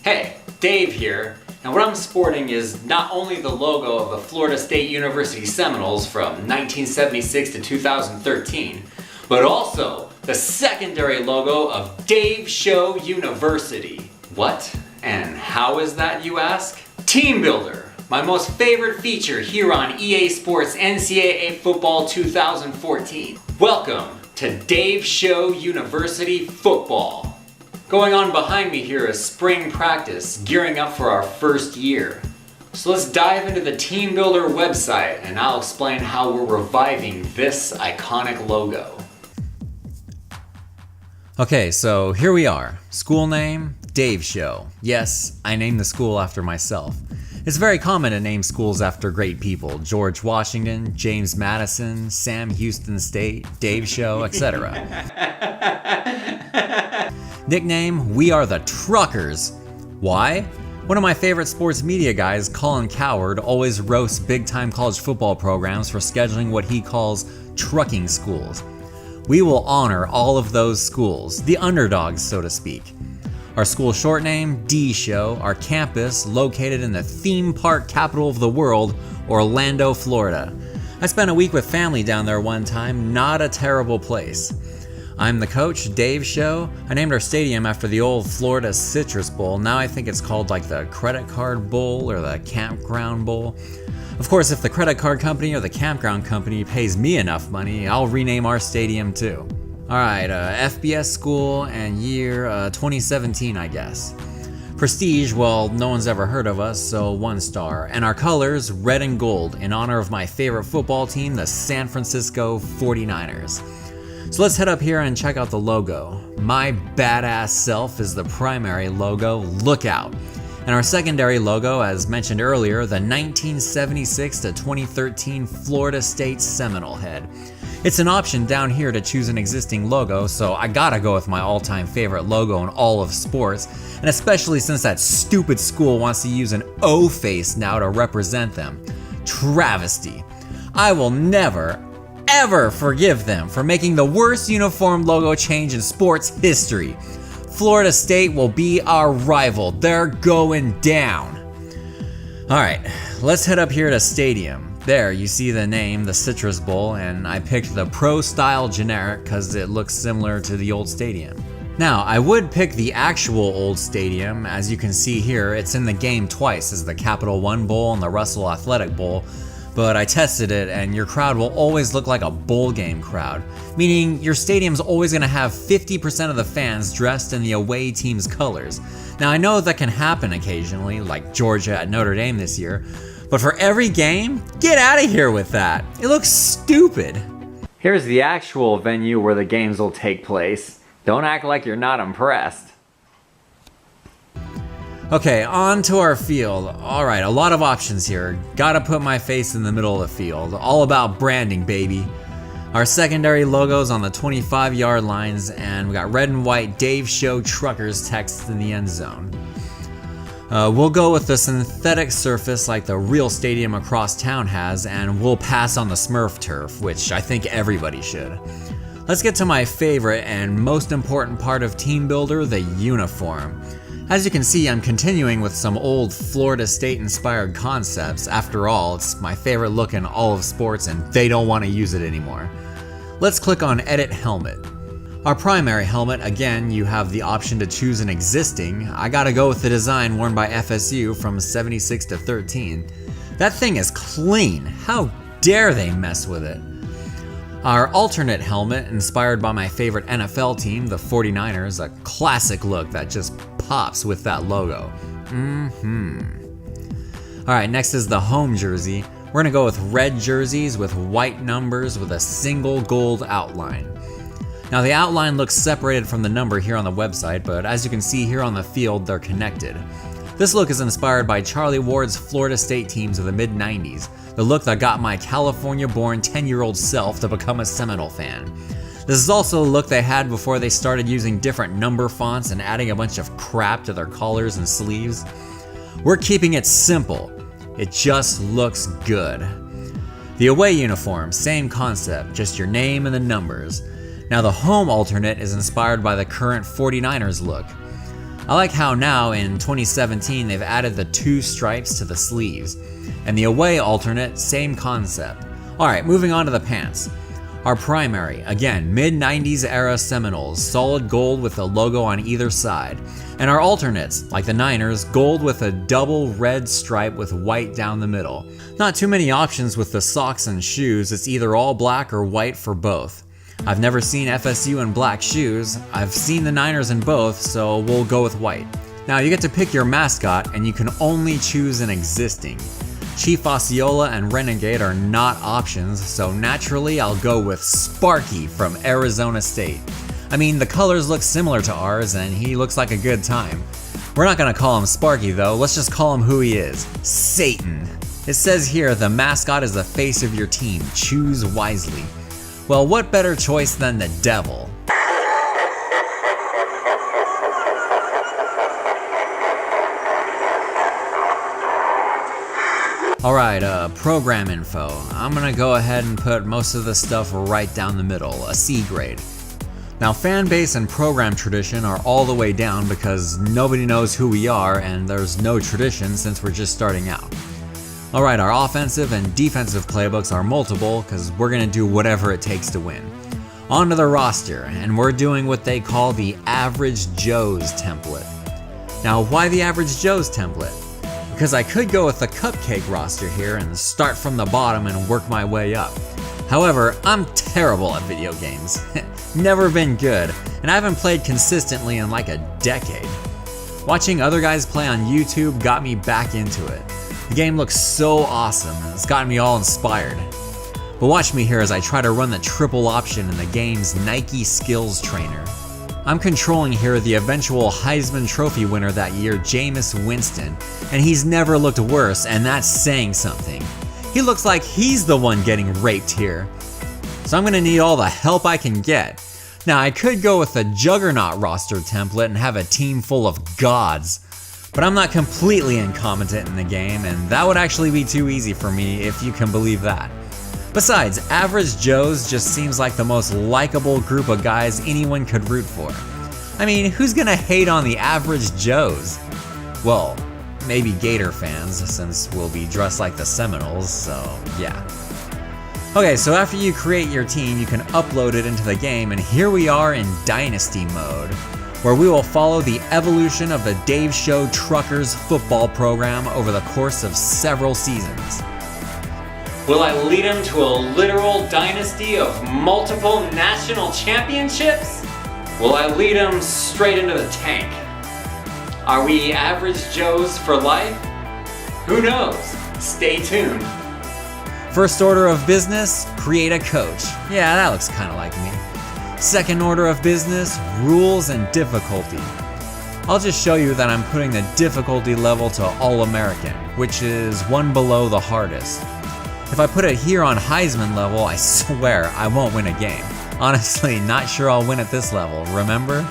Hey, Dave here, and what I'm sporting is not only the logo of the Florida State University Seminoles from 1976 to 2013, but also the secondary logo of Dave Show University. What? And how is that, you ask? Teambuilder, my most favorite feature here on EA Sports NCAA Football 2014. Welcome to Dave Show University Football. Going on behind me here is spring practice, gearing up for our first year. So let's dive into the Teambuilder website and I'll explain how we're reviving this iconic logo. Okay, so here we are. School name, Dave Show. Yes, I named the school after myself. It's very common to name schools after great people. George Washington, James Madison, Sam Houston State, Dave Show, etc. Nickname, we are the Truckers. Why? One of my favorite sports media guys, Colin Coward, always roasts big-time college football programs for scheduling what he calls trucking schools. We will honor all of those schools, the underdogs, so to speak. Our school short name, D Show, our campus located in the theme park capital of the world, Orlando, Florida. I spent a week with family down there one time, not a terrible place. I'm the coach, Dave Show. I named our stadium after the old Florida Citrus Bowl. Now I think it's called like the Credit Card Bowl or the Campground Bowl. Of course, if the credit card company or the campground company pays me enough money, I'll rename our stadium too. Alright, FBS school and year 2017, I guess. Prestige, well, no one's ever heard of us, so 1 star. And our colors, red and gold, in honor of my favorite football team, the San Francisco 49ers. So let's head up here and check out the logo. My badass self is the primary logo, look out. And our secondary logo, as mentioned earlier, the 1976 to 2013 Florida State Seminole head. It's an option down here to choose an existing logo, so I gotta go with my all-time favorite logo in all of sports, and especially since that stupid school wants to use an O face now to represent them. Travesty. I will never, ever forgive them for making the worst uniform logo change in sports history. Florida State will be our rival. They're going down. Alright, let's head up here to Stadium. There, you see the name, the Citrus Bowl, and I picked the Pro Style generic because it looks similar to the old stadium. Now, I would pick the actual old stadium. As you can see here, it's in the game twice as the Capital One Bowl and the Russell Athletic Bowl, but I tested it and your crowd will always look like a bowl game crowd, meaning your stadium's always going to have 50% of the fans dressed in the away team's colors. Now, I know that can happen occasionally, like Georgia at Notre Dame this year, but for every game, get out of here with that. It looks stupid. Here's the actual venue where the games will take place. Don't act like you're not impressed. Okay, on to our field. Alright, a lot of options here. Gotta put my face in the middle of the field. All about branding, baby. Our secondary logo's on the 25-yard lines, and we got red and white Dave Show Truckers text in the end zone. We'll go with the synthetic surface like the real stadium across town has, and we'll pass on the Smurf turf, which I think everybody should. Let's get to my favorite and most important part of Teambuilder, the uniform. As you can see, I'm continuing with some old Florida State-inspired concepts. After all, it's my favorite look in all of sports and they don't want to use it anymore. Let's click on Edit Helmet. Our primary helmet, again, you have the option to choose an existing. I gotta go with the design worn by FSU from 76 to 13. That thing is clean. How dare they mess with it? Our alternate helmet, inspired by my favorite NFL team, the 49ers, a classic look that just pops with that logo. Alright, next is the home jersey. We're gonna go with red jerseys with white numbers with a single gold outline. Now the outline looks separated from the number here on the website, but as you can see here on the field, they're connected. This look is inspired by Charlie Ward's Florida State teams of the mid-90s, the look that got my California-born 10-year-old self to become a Seminole fan. This is also the look they had before they started using different number fonts and adding a bunch of crap to their collars and sleeves. We're keeping it simple. It just looks good. The away uniform, same concept, just your name and the numbers. Now the home alternate is inspired by the current 49ers look. I like how now in 2017 they've added the 2 stripes to the sleeves. And the away alternate, same concept. Alright, moving on to the pants. Our primary, again, mid-90s era Seminoles, solid gold with a logo on either side. And our alternates, like the Niners, gold with a double red stripe with white down the middle. Not too many options with the socks and shoes, it's either all black or white for both. I've never seen FSU in black shoes, I've seen the Niners in both, so we'll go with white. Now you get to pick your mascot and you can only choose an existing. Chief Osceola and Renegade are not options, so naturally I'll go with Sparky from Arizona State. I mean, the colors look similar to ours and he looks like a good time. We're not gonna call him Sparky though, let's just call him who he is, Satan. It says here the mascot is the face of your team, choose wisely. Well, what better choice than the devil? Alright, program info. I'm gonna go ahead and put most of the stuff right down the middle, a C grade. Now fan base and program tradition are all the way down because nobody knows who we are and there's no tradition since we're just starting out. Alright, our offensive and defensive playbooks are multiple because we're gonna do whatever it takes to win. On to the roster, and we're doing what they call the Average Joe's template. Now why the Average Joe's template? Because I could go with the cupcake roster here and start from the bottom and work my way up. However, I'm terrible at video games. Never been good, and I haven't played consistently in like a decade. Watching other guys play on YouTube got me back into it. The game looks so awesome and it's gotten me all inspired. But watch me here as I try to run the triple option in the game's Nike Skills Trainer. I'm controlling here the eventual Heisman Trophy winner that year, Jameis Winston, and he's never looked worse, and that's saying something. He looks like he's the one getting raped here. So I'm gonna need all the help I can get. Now I could go with the Juggernaut roster template and have a team full of gods, but I'm not completely incompetent in the game, and that would actually be too easy for me if you can believe that. Besides, Average Joe's just seems like the most likable group of guys anyone could root for. I mean, who's gonna hate on the Average Joe's? Well, maybe Gator fans, since we'll be dressed like the Seminoles, so yeah. Okay, so after you create your team, you can upload it into the game, and here we are in Dynasty mode, where we will follow the evolution of the Dave Show Truckers football program over the course of several seasons. Will I lead him to a literal dynasty of multiple national championships? Will I lead him straight into the tank? Are we Average Joes for life? Who knows? Stay tuned. First order of business, create a coach. Yeah, that looks kind of like me. Second order of business, rules and difficulty. I'll just show you that I'm putting the difficulty level to All-American, which is one below the hardest. If I put it here on Heisman level, I swear I won't win a game. Honestly, not sure I'll win at this level, remember?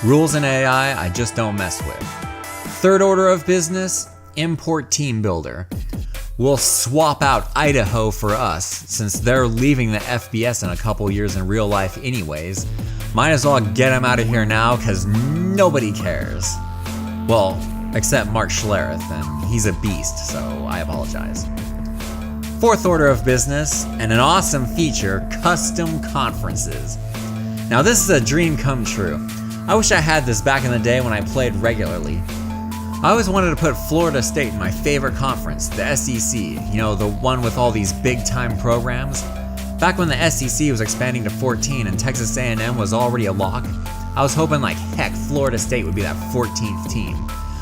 Rules and AI, I just don't mess with. Third order of business, import Teambuilder. We'll swap out Idaho for us, since they're leaving the FBS in a couple years in real life anyways. Might as well get them out of here now, cause nobody cares. Well, except Mark Schlereth, and he's a beast, so I apologize. Fourth order of business, and an awesome feature, custom conferences. Now this is a dream come true. I wish I had this back in the day when I played regularly. I always wanted to put Florida State in my favorite conference, the SEC, you know, the one with all these big time programs. Back when the SEC was expanding to 14 and Texas A&M was already a lock, I was hoping like heck Florida State would be that 14th team.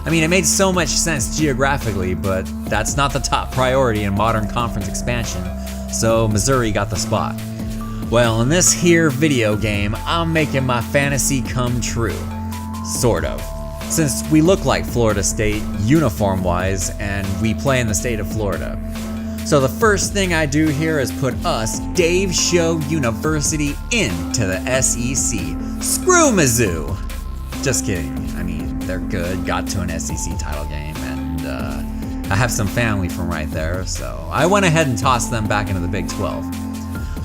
I mean, it made so much sense geographically, but that's not the top priority in modern conference expansion, so Missouri got the spot. Well, in this here video game, I'm making my fantasy come true. Sort of. Since we look like Florida State, uniform-wise, and we play in the state of Florida. So the first thing I do here is put us, Dave Show University, into the SEC. Screw Mizzou! Just kidding. I mean, they're good, got to an SEC title game, and I have some family from right there, so I went ahead and tossed them back into the Big 12.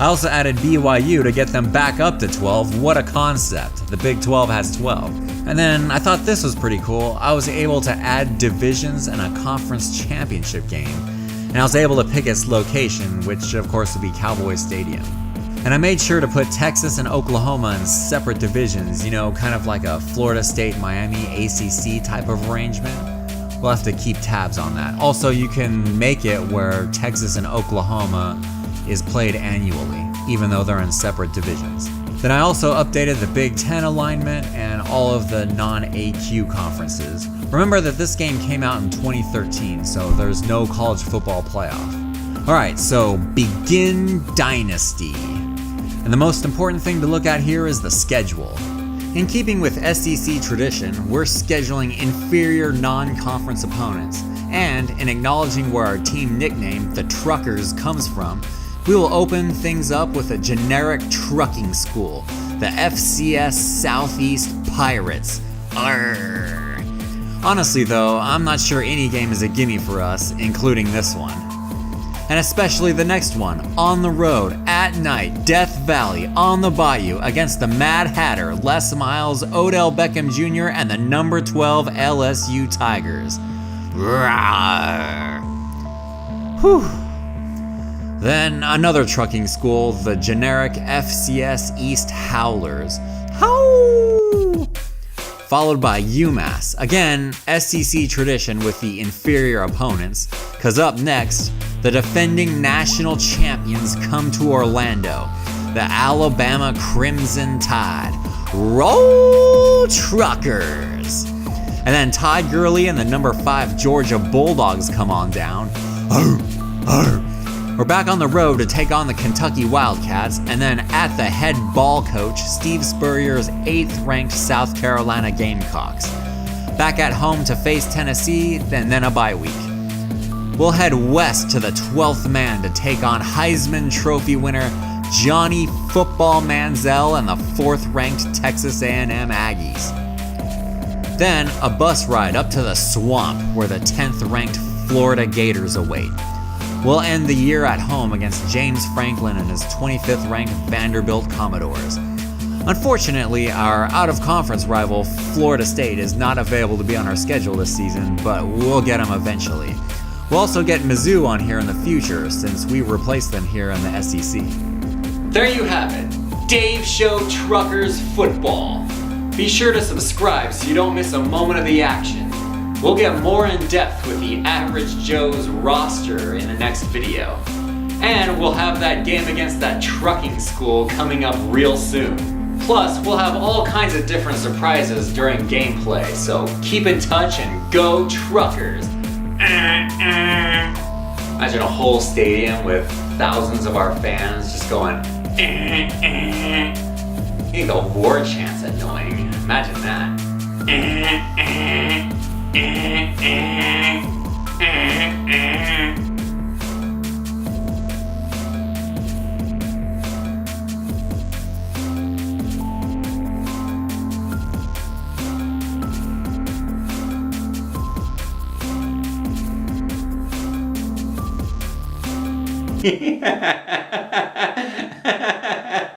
I also added BYU to get them back up to 12. What a concept. The Big 12 has 12. And then I thought this was pretty cool. I was able to add divisions and a conference championship game. And I was able to pick its location, which of course would be Cowboy Stadium. And I made sure to put Texas and Oklahoma in separate divisions, kind of like a Florida State, Miami, ACC type of arrangement. We'll have to keep tabs on that. Also, you can make it where Texas and Oklahoma is played annually, even though they're in separate divisions. Then I also updated the Big Ten alignment and all of the non-AQ conferences. Remember that this game came out in 2013, so there's no college football playoff. Alright, so begin Dynasty. And the most important thing to look at here is the schedule. In keeping with SEC tradition, we're scheduling inferior non-conference opponents, and in acknowledging where our team nickname, the Truckers, comes from, we will open things up with a generic trucking school, the FCS Southeast Pirates. Arrgh. Honestly though, I'm not sure any game is a gimme for us, including this one. And especially the next one, on the road, at night, Death Valley, on the Bayou, against the Mad Hatter, Les Miles, Odell Beckham Jr., and the number 12 LSU Tigers. Rawr. Whew. Then another trucking school, the generic FCS East Howlers. Howl! Followed by UMass. Again, SEC tradition with the inferior opponents, cause up next, the defending national champions come to Orlando, the Alabama Crimson Tide. Roll Truckers! And then Todd Gurley and the number 5 Georgia Bulldogs come on down. Arr, arr. We're back on the road to take on the Kentucky Wildcats, and then at the head ball coach, Steve Spurrier's 8th-ranked South Carolina Gamecocks. Back at home to face Tennessee, and then a bye week. We'll head west to the 12th man to take on Heisman Trophy winner Johnny Football Manziel and the 4th-ranked Texas A&M Aggies. Then a bus ride up to the swamp where the 10th-ranked Florida Gators await. We'll end the year at home against James Franklin and his 25th-ranked Vanderbilt Commodores. Unfortunately, our out-of-conference rival Florida State is not available to be on our schedule this season, but we'll get them eventually. We'll also get Mizzou on here in the future since we replaced them here in the SEC. There you have it, Dave Show Truckers Football. Be sure to subscribe so you don't miss a moment of the action. We'll get more in depth with the Average Joe's roster in the next video. And we'll have that game against that trucking school coming up real soon. Plus, we'll have all kinds of different surprises during gameplay, so keep in touch and go Truckers! Imagine a whole stadium with thousands of our fans just going You think the war chant's annoying. Imagine that. Yeah.